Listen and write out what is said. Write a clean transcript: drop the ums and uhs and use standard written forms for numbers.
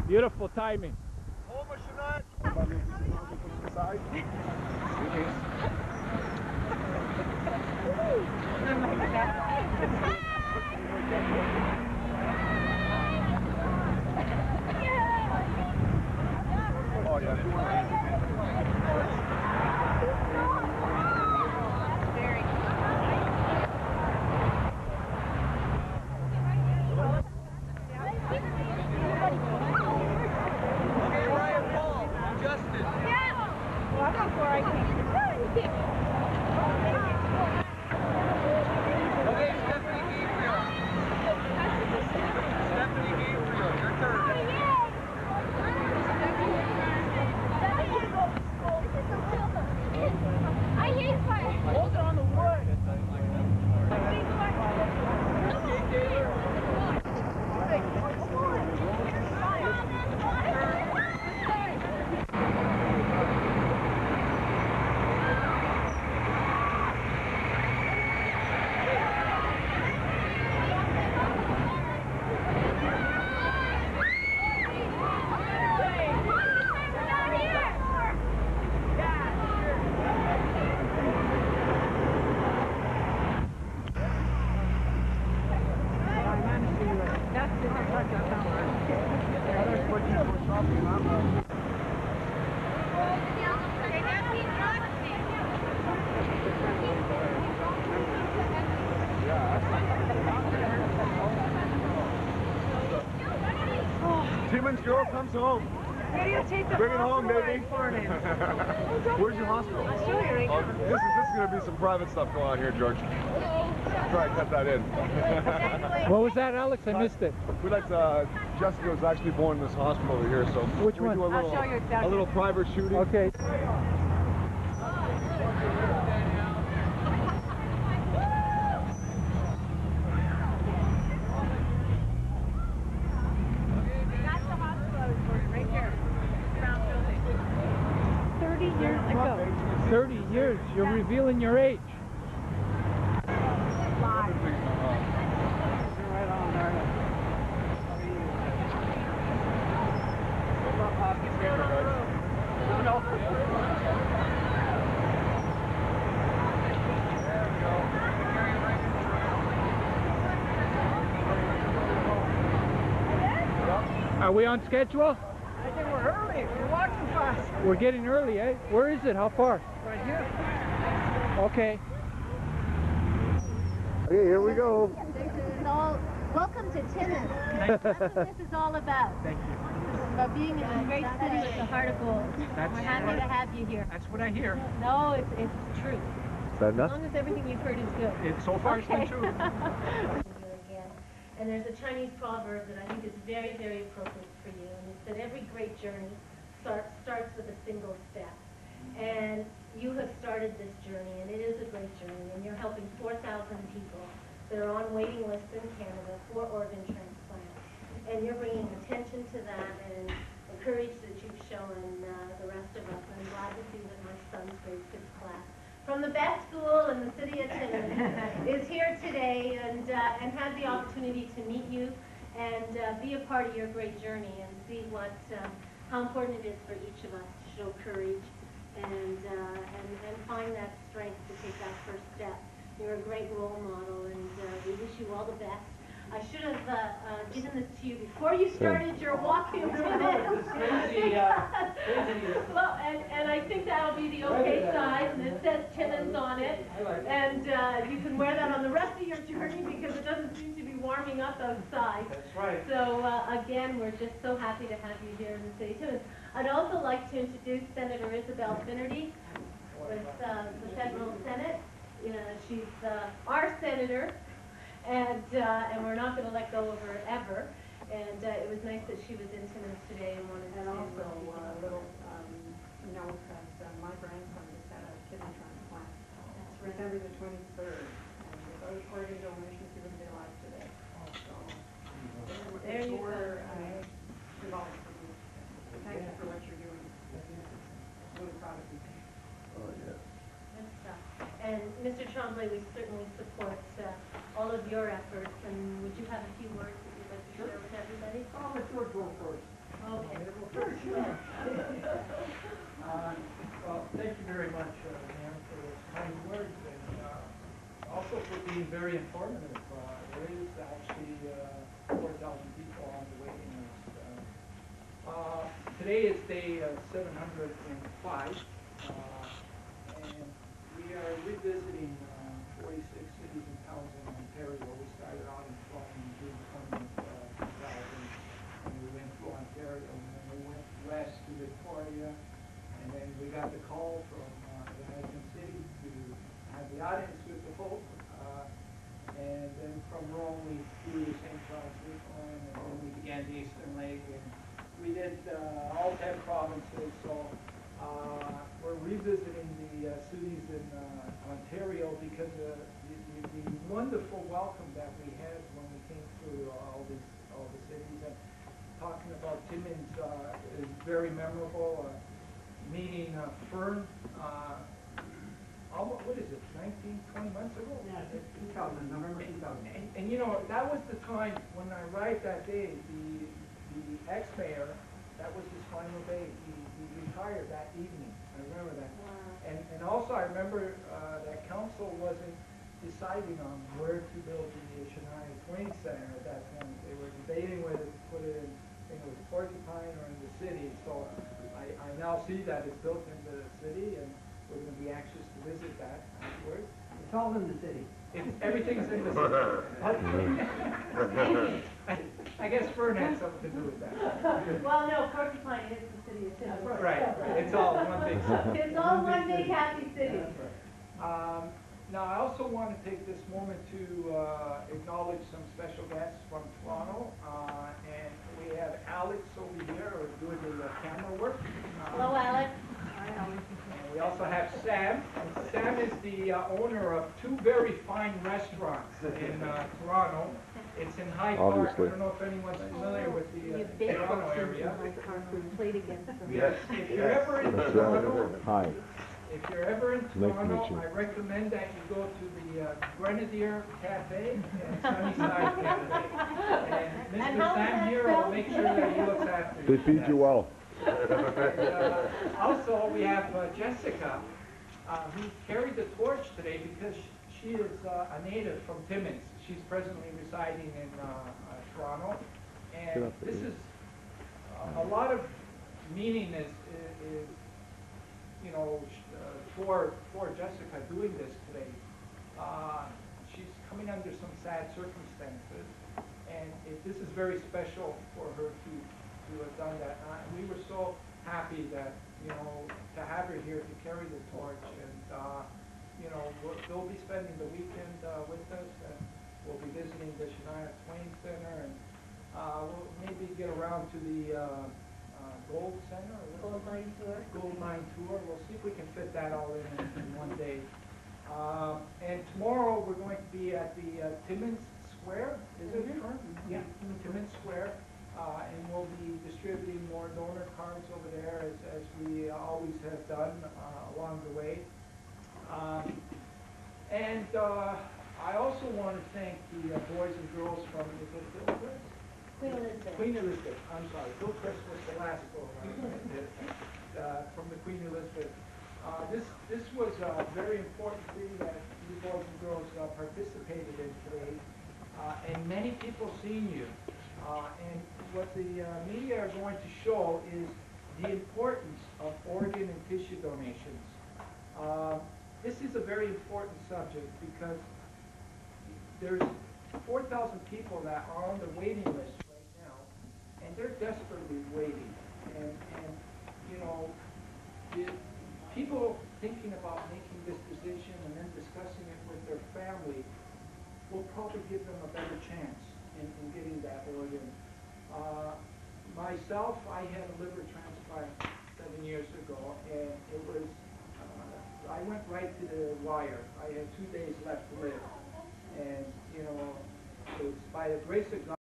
Beautiful timing. Timmins girl comes home. Bring it home, baby. Where's your hospital? I'll show you right now. This is going to be some private stuff going on here, George. Try and cut that in. What was that, Alex? I missed it. We like Jessica was actually born in this hospital over here, so which one? Do a little, I'll show you exactly. A little private shooting. Okay. That's the hospital I was born in, right here. Brown building. 30 years ago. 30 years. You're revealing your age. Are we on schedule? I think we're early. We're walking fast. We're getting early, eh? Where is it? How far? Right here. Okay. Okay, here we go. This is all, welcome to Timmins. That's what this is all about. Thank you. This is about being in a great city at the heart of gold. We're happy to have you here. That's what I hear. No, it's true. Is that As enough? long as everything you've heard is good. So far it's been Okay. true. And there's a Chinese proverb that I think is very, very appropriate for you, and it's that every great journey starts with a single step. And you have started this journey, and it is a great journey, and you're helping 4,000 people that are on waiting lists in Canada for organ transplant. And you're bringing attention to that and the courage that you've shown the rest of us. I'm glad to see that my son's grade 6 class from the best school in the city of Timmins is here today and had the opportunity to meet you and be a part of your great journey and see how important it is for each of us to show courage and find that strength to take that first step. You're a great role model, and we wish you all the best. I should have given this to you before you started your walking to this. Well, and I think that'll be the okay size, and it says Timmins on it. And you can wear that on the rest of your journey because it doesn't seem to be warming up outside. That's right. So again, we're just so happy to have you here in the city of Timmins. I'd also like to introduce Senator Isabel Finnerty with the Federal Senate. She's our senator. And we're not going to let go of her ever. And it was nice that she was in Timmins today and wanted to. And also a little note that my grandson just had a kidney transplant. That's right. December the 23rd. And without organ donations, he wouldn't be alive today. So there you go. Involved for you. Thank you for what you're doing. Really proud of you. Oh, yeah. Good stuff. And Mr. Tremblay, we certainly support all of your efforts. And would you have a few words that you'd like to share with everybody? I'll let George go first. Okay. very informative. There is actually 4,000 people on the waiting list. Today is day 705, and we are revisiting 46 cities and towns in Ontario. We started out in Toronto in June 20th, 2000, and we went through Ontario, and then we went west to Victoria, and then we got the call from Hamilton City to have the audience with the Pope, and then from Rome we flew to St. Charles, Newfoundland, and then we began the Eastern Leg, and we did all 10 provinces. So we're revisiting the cities in Ontario because the wonderful welcome that we had when we came through all the cities. And talking about Timmins is very memorable. Meeting Fern, almost, what is it, 20 months ago? Yeah, 2000, November 2000. And you know, that was the time when I arrived that day, the ex-mayor, that was his final day. He retired that evening. I remember that. Wow. And also I remember that council wasn't deciding on where to build the Shania Twain Center at that point. They were debating whether to put it in, I think it was Porcupine or in the city. So I now see that it's built into the city, and we're going to be anxious to visit that afterwards. It's all in the city. Everything's in the city. I guess Fern had something to do with that. Well, no, Porcupine is the city of Timmins. Right. It's all one big city. It's all one big happy city. Now, I also want to take this moment to acknowledge some special guests from Toronto. And we have Alex over here doing the camera work. Hello, Alex. And we also have Sam. And Sam is the owner of two very fine restaurants in Toronto. It's in Hyde Park. I don't know if anyone's familiar with the Toronto area. Yes. If you're ever in Toronto, Hi. if you're ever in Nice to meet Toronto, you. I recommend that you go to the Grenadier Cafe and Sunnyside Cafe. And Mr. Sam here will make sure that he looks after you. They feed you well. Also, we have Jessica, who carried the torch today because she is a native from Timmins. She's presently residing in Toronto. And this is a lot of meaning is you know, for Jessica doing this today. She's coming under some sad circumstances, and this is very special for her to have done that. We were so happy that, you know, to have her here to carry the torch, and you know, they'll be spending the weekend with us, and we'll be visiting the Shania Twain Center, and we'll maybe get around to the Gold Center? Gold Mine Tour. Gold Mine Tour. We'll see if we can fit that all in one day. And tomorrow we're going to be at the Timmins Square. Is it current? Yeah. Timmins Square. And we'll be distributing more donor cards over there as we always have done along the way. And I also want to thank the boys and girls from the Queen Elizabeth. Queen Elizabeth, I'm sorry. Hillcrest was the last one from the Queen Elizabeth. This was a very important thing that you boys and girls participated in today, and many people seen you. And what the media are going to show is the importance of organ and tissue donations. This is a very important subject because there's 4,000 people that are on the waiting list right now, and they're desperately waiting. And you know, people thinking about making this decision and then discussing it with their family will probably give them a better chance in getting that organ. Myself, I had a liver transplant 7 years ago, and it was, I went right to the wire. I had 2 days left to live. And, you know, it was by the grace of God.